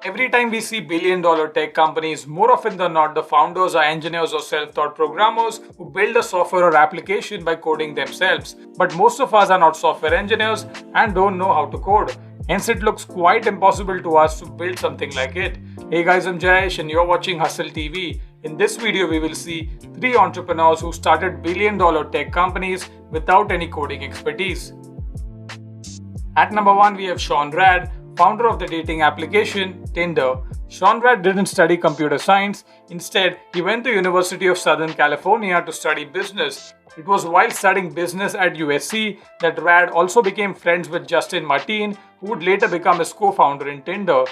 Every time we see billion-dollar tech companies, more often than not, the founders are engineers or self-taught programmers who build a software or application by coding themselves. But most of us are not software engineers and don't know how to code. Hence, it looks quite impossible to us to build something like it. Hey guys, I'm Jayesh and you're watching Hustle TV. In this video, we will see 3 entrepreneurs who started billion-dollar tech companies without any coding expertise. At number 1, we have Sean Rad, founder of the dating application Tinder. Sean Rad didn't study computer science. Instead, he went to University of Southern California to study business. It was while studying business at USC that Rad also became friends with Justin Martin, who would later become his co-founder in Tinder.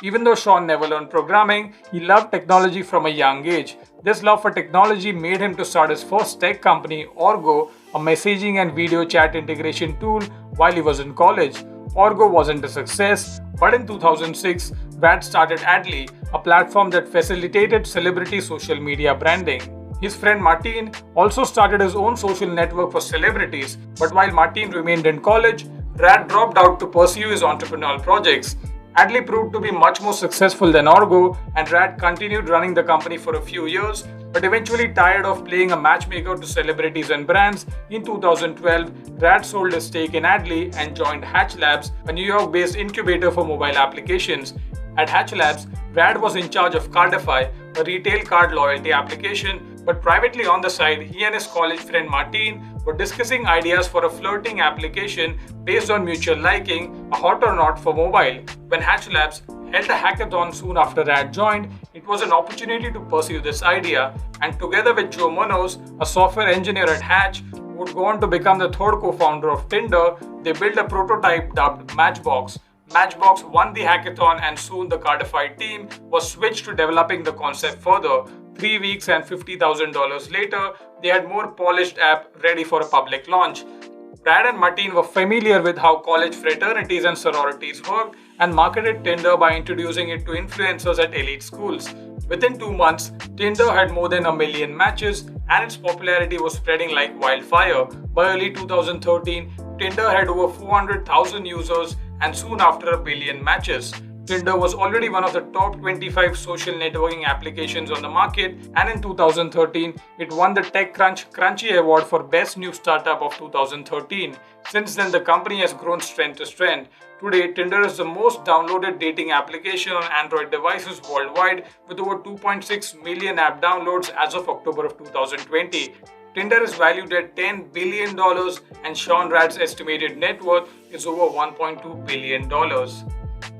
Even though Sean never learned programming, he loved technology from a young age. This love for technology made him to start his first tech company, Orgo, a messaging and video chat integration tool, while he was in college. Orgo wasn't a success, but in 2006, Rad started Adly, a platform that facilitated celebrity social media branding. His friend Martin also started his own social network for celebrities, but while Martin remained in college, Rad dropped out to pursue his entrepreneurial projects. Adly proved to be much more successful than Orgo, and Rad continued running the company for a few years, but eventually tired of playing a matchmaker to celebrities and brands. In 2012, Rad sold his stake in Adly and joined Hatch Labs, a New York-based incubator for mobile applications. At Hatch Labs, Rad was in charge of Cardify, a retail card loyalty application, but privately on the side, he and his college friend Martin were discussing ideas for a flirting application based on mutual liking, a hot or not for mobile. When Hatch Labs held a hackathon soon after Rad joined, it was an opportunity to pursue this idea, and together with Joe Munoz, a software engineer at Hatch, who would go on to become the third co-founder of Tinder, they built a prototype dubbed Matchbox. Matchbox won the hackathon, and soon the Cardify team was switched to developing the concept further. 3 weeks and $50,000 later, they had more polished app ready for a public launch. Rad and Martin were familiar with how college fraternities and sororities worked and marketed Tinder by introducing it to influencers at elite schools. Within 2 months, Tinder had more than 1 million matches and its popularity was spreading like wildfire. By early 2013, Tinder had over 400,000 users and soon after 1 billion matches. Tinder was already one of the top 25 social networking applications on the market, and in 2013, it won the TechCrunch Crunchy Award for Best New Startup of 2013. Since then, the company has grown strength to strength. Today, Tinder is the most downloaded dating application on Android devices worldwide, with over 2.6 million app downloads as of October of 2020. Tinder is valued at $10 billion, and Sean Rad's estimated net worth is over $1.2 billion.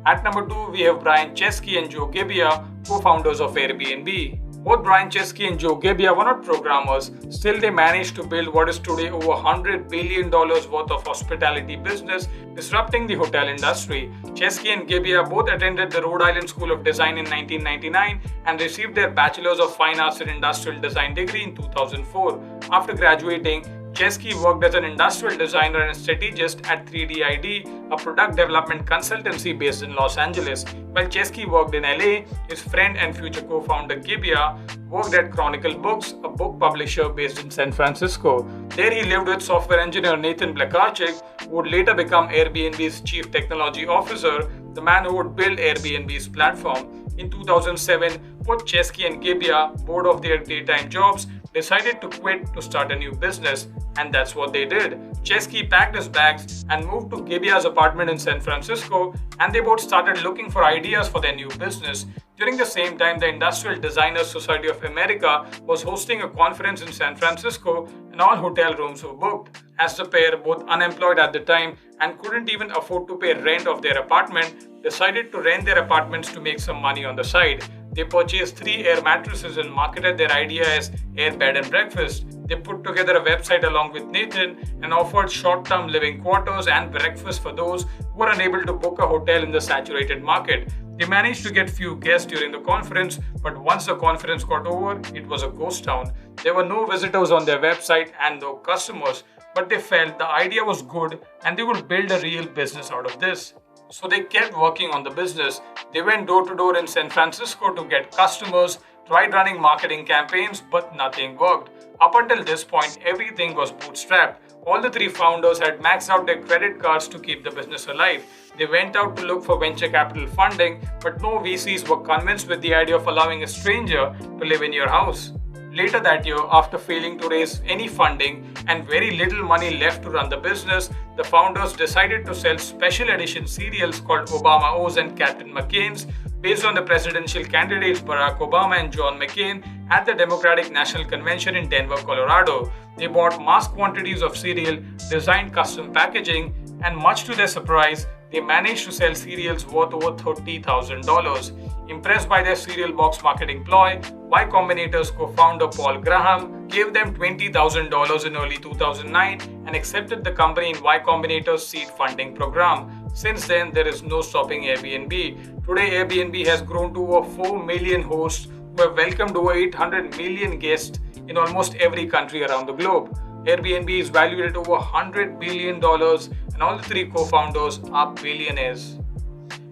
At number 2, we have Brian Chesky and Joe Gebbia, co-founders of Airbnb. Both Brian Chesky and Joe Gebbia were not programmers, still they managed to build what is today over $100 billion worth of hospitality business, disrupting the hotel industry. Chesky and Gebbia both attended the Rhode Island School of Design in 1999 and received their Bachelor's of Fine Arts in Industrial Design degree in 2004. After graduating, Chesky worked as an industrial designer and strategist at 3DID, a product development consultancy based in Los Angeles. While Chesky worked in LA, his friend and future co-founder Gebbia worked at Chronicle Books, a book publisher based in San Francisco. There he lived with software engineer Nathan Blakarczyk, who would later become Airbnb's chief technology officer, the man who would build Airbnb's platform. In 2007, both Chesky and Gebbia, bored of their daytime jobs, decided to quit to start a new business, and that's what they did. Chesky packed his bags and moved to Gebbia's apartment in San Francisco, and they both started looking for ideas for their new business. During the same time, the Industrial Designers Society of America was hosting a conference in San Francisco, and all hotel rooms were booked. As the pair, both unemployed at the time and couldn't even afford to pay rent of their apartment, decided to rent their apartments to make some money on the side. They purchased 3 air mattresses and marketed their idea as Air Bed and Breakfast. They put together a website along with Nathan and offered short-term living quarters and breakfast for those who were unable to book a hotel in the saturated market. They managed to get few guests during the conference, but once the conference got over, it was a ghost town. There were no visitors on their website and no customers, but they felt the idea was good and they would build a real business out of this. So they kept working on the business. They went door to door in San Francisco to get customers, tried running marketing campaigns, but nothing worked. Up until this point, everything was bootstrapped. All the three founders had maxed out their credit cards to keep the business alive. They went out to look for venture capital funding, but no VCs were convinced with the idea of allowing a stranger to live in your house. Later that year, after failing to raise any funding and very little money left to run the business, the founders decided to sell special edition cereals called Obama O's and Captain McCain's based on the presidential candidates Barack Obama and John McCain at the Democratic National Convention in Denver, Colorado. They bought mass quantities of cereal, designed custom packaging, and much to their surprise, they managed to sell cereals worth over $30,000. Impressed by their cereal box marketing ploy, Y Combinator's co-founder Paul Graham gave them $20,000 in early 2009 and accepted the company in Y Combinator's seed funding program. Since then, there is no stopping Airbnb. Today, Airbnb has grown to over 4 million hosts who have welcomed over 800 million guests in almost every country around the globe. Airbnb is valued at over $100 billion and all the three co-founders are billionaires.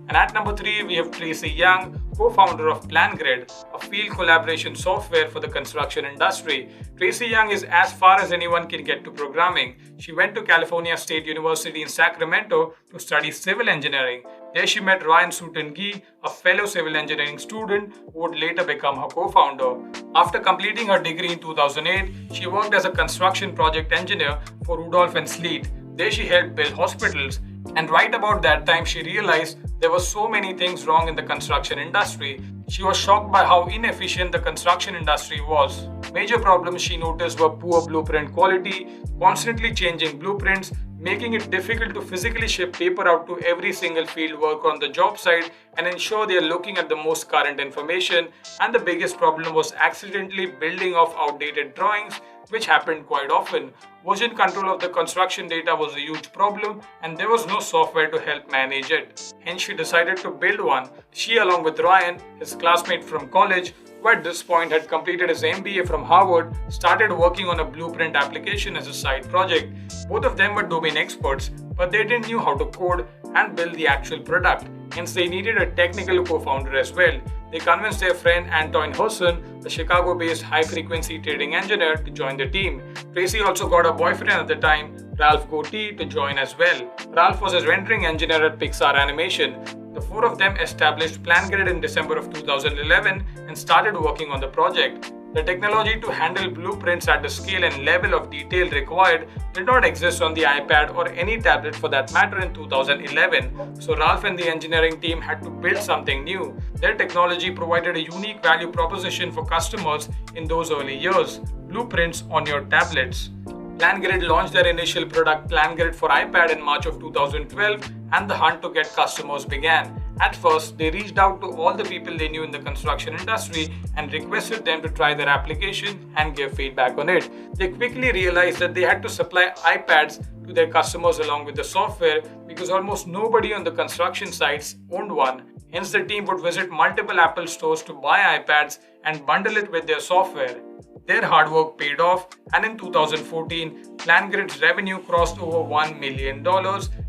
And at number 3, we have Tracy Young, co-founder of Plangrid, a field collaboration software for the construction industry. Tracy Young is as far as anyone can get to programming. She went to California State University in Sacramento to study civil engineering. There she met Ryan Sutton-Gee, a fellow civil engineering student who would later become her co-founder. After completing her degree in 2008, she worked as a construction project engineer for Rudolph and Sleet. There she helped build hospitals. And right about that time, she realized there were so many things wrong in the construction industry. She was shocked by how inefficient the construction industry was. Major problems she noticed were poor blueprint quality, constantly changing blueprints, making it difficult to physically ship paper out to every single field worker on the job site and ensure they are looking at the most current information. And the biggest problem was accidentally building off outdated drawings, which happened quite often. Version control of the construction data was a huge problem and there was no software to help manage it. Hence she decided to build one. She, along with Ryan, his classmate from college, who at this point had completed his MBA from Harvard, started working on a blueprint application as a side project. Both of them were domain experts, but they didn't know how to code and build the actual product. Hence they needed a technical co-founder as well. They convinced their friend Anton Husson, a Chicago-based high-frequency trading engineer, to join the team. Tracy also got a boyfriend at the time, Ralph Goatee, to join as well. Ralph was a rendering engineer at Pixar Animation. The four of them established Plangrid in December of 2011 and started working on the project. The technology to handle blueprints at the scale and level of detail required did not exist on the iPad or any tablet for that matter in 2011. So Ralph and the engineering team had to build something new. Their technology provided a unique value proposition for customers in those early years: blueprints on your tablets. Plangrid launched their initial product Plangrid for iPad in March of 2012 and the hunt to get customers began. At first, they reached out to all the people they knew in the construction industry and requested them to try their application and give feedback on it. They quickly realized that they had to supply iPads to their customers along with the software because almost nobody on the construction sites owned one. Hence, the team would visit multiple Apple stores to buy iPads and bundle it with their software. Their hard work paid off, and in 2014, Plangrid's revenue crossed over $1 million,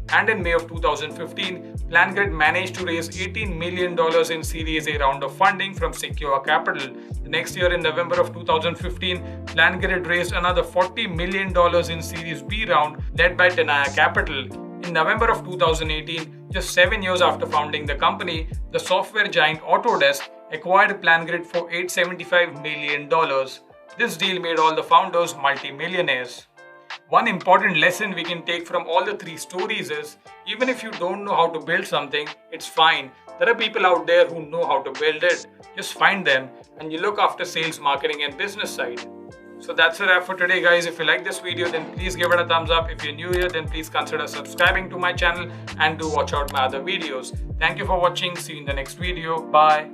and in May of 2015, Plangrid managed to raise $18 million in Series A round of funding from Secure Capital. The next year, in November of 2015, Plangrid raised another $40 million in Series B round led by Tenaya Capital. In November of 2018, just 7 years after founding the company, the software giant Autodesk acquired Plangrid for $875 million. This deal made all the founders multi-millionaires. One important lesson we can take from all the three stories is, even if you don't know how to build something, it's fine. There are people out there who know how to build it. Just find them and you look after sales, marketing and business side. So that's a wrap for today, guys. If you like this video, then please give it a thumbs up. If you're new here, then please consider subscribing to my channel and do watch out my other videos. Thank you for watching. See you in the next video. Bye.